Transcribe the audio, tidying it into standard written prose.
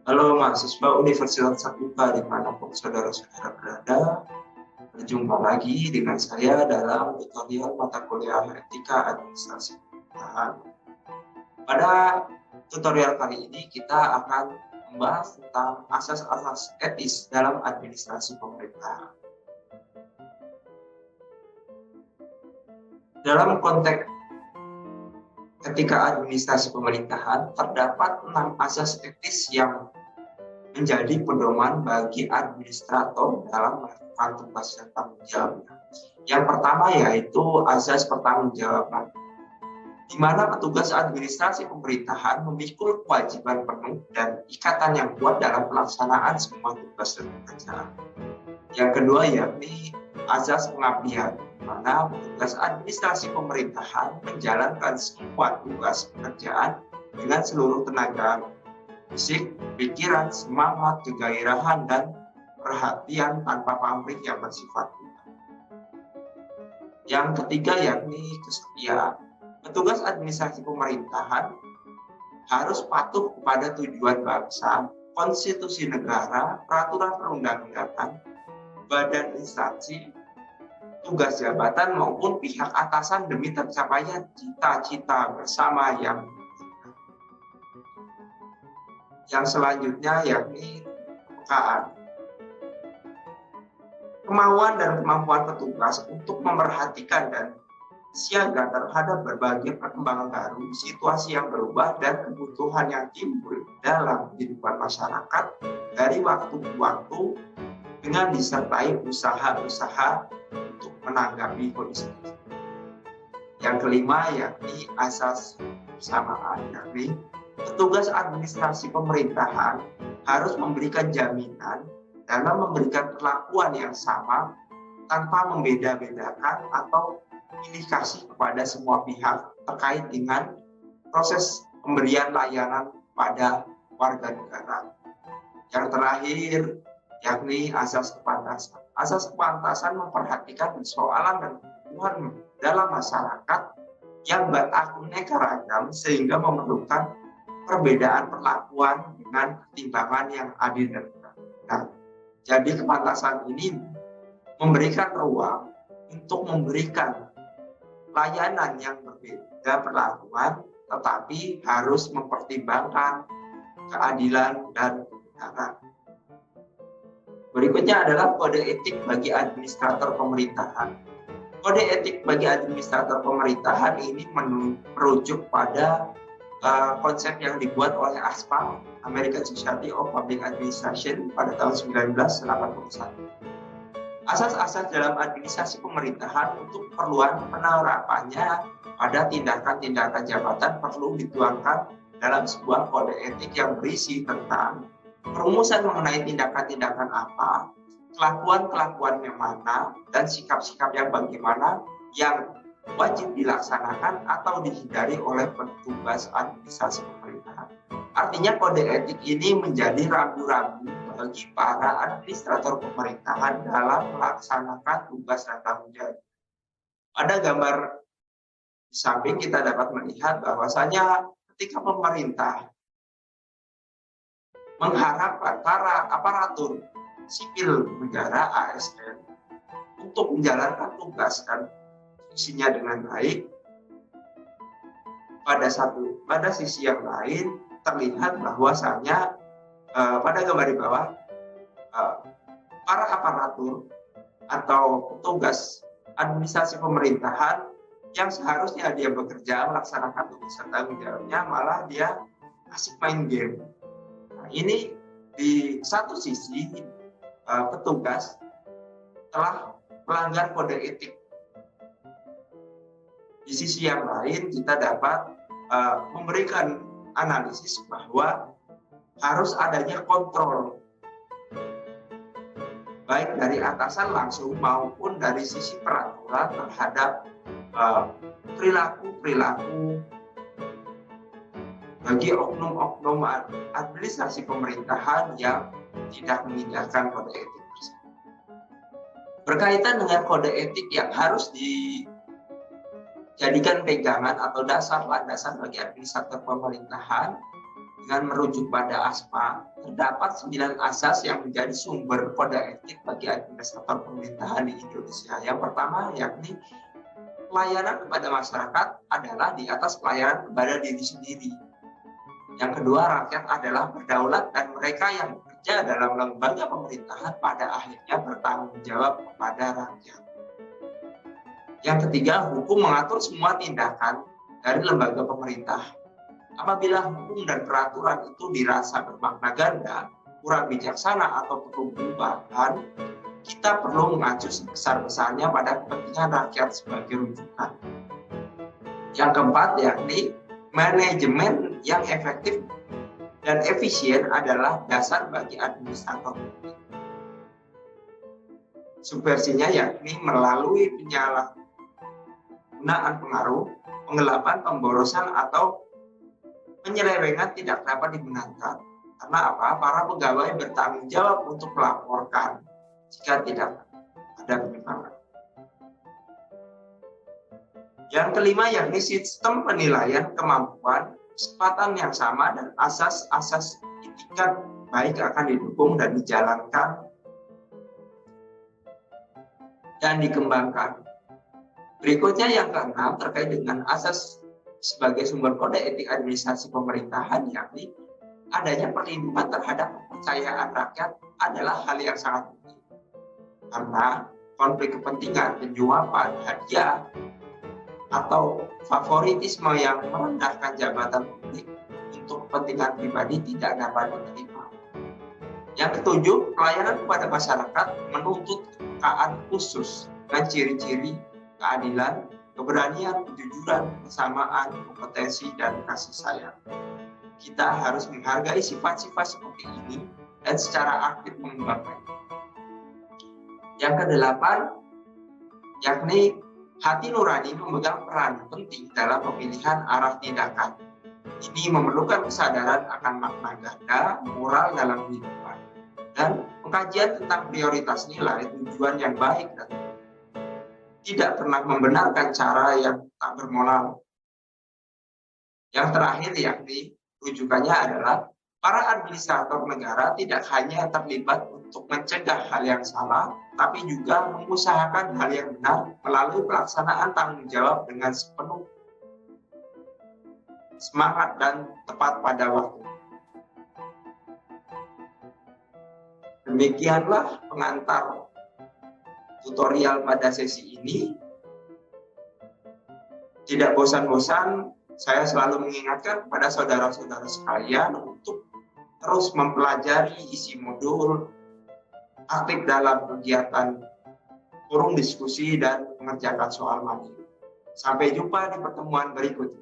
Halo mahasiswa Universitas Terbuka dimanapun saudara-saudara berada, berjumpa lagi dengan saya dalam tutorial mata kuliah Etika Administrasi Pemerintahan. Pada tutorial kali ini kita akan membahas tentang asas-asas etis dalam administrasi pemerintahan. Dalam konteks etika administrasi pemerintahan, terdapat 6 asas etis yang menjadi pedoman bagi administrator dalam melakukan tugas dan tanggung jawabnya. Yang pertama yaitu asas pertanggungjawaban, di mana petugas administrasi pemerintahan memikul kewajiban penuh dan ikatan yang kuat dalam pelaksanaan semua tugas dan pekerjaan. Yang kedua yakni asas pengabdian, di mana petugas administrasi pemerintahan menjalankan semua tugas pekerjaan dengan seluruh tenaga fisik, pikiran, semangat, kegairahan, dan perhatian tanpa pamrih yang bersifat buta. Yang ketiga yakni kesetiaan. Petugas administrasi pemerintahan harus patuh kepada tujuan bangsa, konstitusi negara, peraturan perundang-undangan, badan instansi, tugas jabatan maupun pihak atasan demi tercapainya cita-cita bersama yang selanjutnya yakni kepekaan. Kemauan dan kemampuan petugas untuk memerhatikan dan siaga terhadap berbagai perkembangan baru, situasi yang berubah, dan kebutuhan yang timbul dalam kehidupan masyarakat dari waktu ke waktu dengan disertai usaha-usaha untuk menanggapi kondisi. Yang kelima yakni asas kebersamaan, yakni petugas administrasi pemerintahan harus memberikan jaminan dalam memberikan perlakuan yang sama tanpa membeda-bedakan atau pilih kasih kepada semua pihak terkait dengan proses pemberian layanan pada warga negara. Yang terakhir yakni asas kepantasan. Asas kepantasan memperhatikan persoalan dan kebutuhan dalam masyarakat yang beraneka ragam sehingga memerlukan perbedaan perlakuan dengan pertimbangan yang adil dan benar. Jadi kepantasan ini memberikan ruang untuk memberikan layanan yang berbeda perlakuan, tetapi harus mempertimbangkan keadilan dan kebenaran. Berikutnya adalah kode etik bagi administrator pemerintahan. Kode etik bagi administrator pemerintahan ini merujuk pada konsep yang dibuat oleh ASPAP, American Society of Public Administration, pada tahun 1981. Asas-asas dalam administrasi pemerintahan untuk keperluan penerapannya pada tindakan-tindakan jabatan perlu dituangkan dalam sebuah kode etik yang berisi tentang perumusan mengenai tindakan-tindakan apa, kelakuan-kelakuan yang mana, dan sikap-sikap yang bagaimana yang wajib dilaksanakan atau dihindari oleh petugas administrasi pemerintahan. Artinya kode etik ini menjadi rambu-rambu bagi para administrator pemerintahan dalam melaksanakan tugas dan tanggung jawab. Pada gambar di samping kita dapat melihat bahwasanya ketika pemerintah mengharapkan para aparatur sipil negara ASN untuk menjalankan tugas dan fungsinya dengan baik, pada sisi yang lain terlihat bahwasanya pada gambar di bawah para aparatur atau petugas administrasi pemerintahan yang seharusnya dia bekerja melaksanakan tugas dan tanggung jawabnya malah dia asik main game. Nah, ini di satu sisi petugas telah melanggar kode etik. Di sisi yang lain kita dapat memberikan analisis bahwa harus adanya kontrol baik dari atasan langsung maupun dari sisi peraturan terhadap perilaku bagi oknum-oknum administrasi pemerintahan yang tidak mengindahkan kode etik tersebut. Berkaitan dengan kode etik yang harus dijadikan pegangan atau dasar landasan bagi administrator pemerintahan, dengan merujuk pada ASPA, terdapat 9 asas yang menjadi sumber kode etik bagi administrator pemerintahan di Indonesia. Yang pertama yakni pelayanan kepada masyarakat adalah di atas pelayanan kepada diri sendiri. Yang kedua, rakyat adalah berdaulat dan mereka yang bekerja dalam lembaga pemerintahan pada akhirnya bertanggung jawab kepada rakyat. Yang ketiga, hukum mengatur semua tindakan dari lembaga pemerintah. Apabila hukum dan peraturan itu dirasa bermakna ganda, kurang bijaksana atau perlu perubahan, kita perlu mengacu sebesar-besarnya pada kepentingan rakyat sebagai rujukan. Yang keempat, yakni manajemen yang efektif dan efisien adalah dasar bagi administrator. Subversinya yakni melalui penyalahgunaan pengaruh, penggelapan, pemborosan, atau penyelewengan tidak dapat dibenarkan. Karena apa? Para pegawai bertanggung jawab untuk melaporkan jika tidak ada penyimpangan. Yang kelima yakni sistem penilaian kemampuan, kesempatan yang sama, dan asas-asas etikat baik akan didukung dan dijalankan dan dikembangkan. Berikutnya yang keenam terkait dengan asas sebagai sumber kode etik administrasi pemerintahan, yakni adanya perlindungan terhadap kepercayaan rakyat adalah hal yang sangat penting. Karena konflik kepentingan, penyuapan, hadiah, atau favoritisme yang merendahkan jabatan publik untuk kepentingan pribadi tidak dapat diterima. Yang ketujuh, pelayanan kepada masyarakat menuntut kepekaan khusus dengan ciri-ciri keadilan, keberanian, kejujuran, kesamaan, kompetensi, dan kasih sayang. Kita harus menghargai sifat-sifat seperti ini dan secara aktif mengembangkannya. Yang kedelapan, yakni hati nurani memegang peran penting dalam pemilihan arah tindakan. Ini memerlukan kesadaran akan makna ganda, moral dalam kehidupan, dan pengkajian tentang prioritas nilai, tujuan yang baik, dan tidak pernah membenarkan cara yang tak bermoral. Yang terakhir yakni rujukannya adalah para administrator negara tidak hanya terlibat untuk mencegah hal yang salah, tapi juga mengusahakan hal yang benar melalui pelaksanaan tanggung jawab dengan sepenuh semangat dan tepat pada waktu. Demikianlah pengantar tutorial pada sesi ini. Tidak bosan-bosan, saya selalu mengingatkan kepada saudara-saudara sekalian untuk terus mempelajari isi modul, aktif dalam kegiatan forum diskusi, dan mengerjakan soal mandiri. Sampai jumpa di pertemuan berikutnya.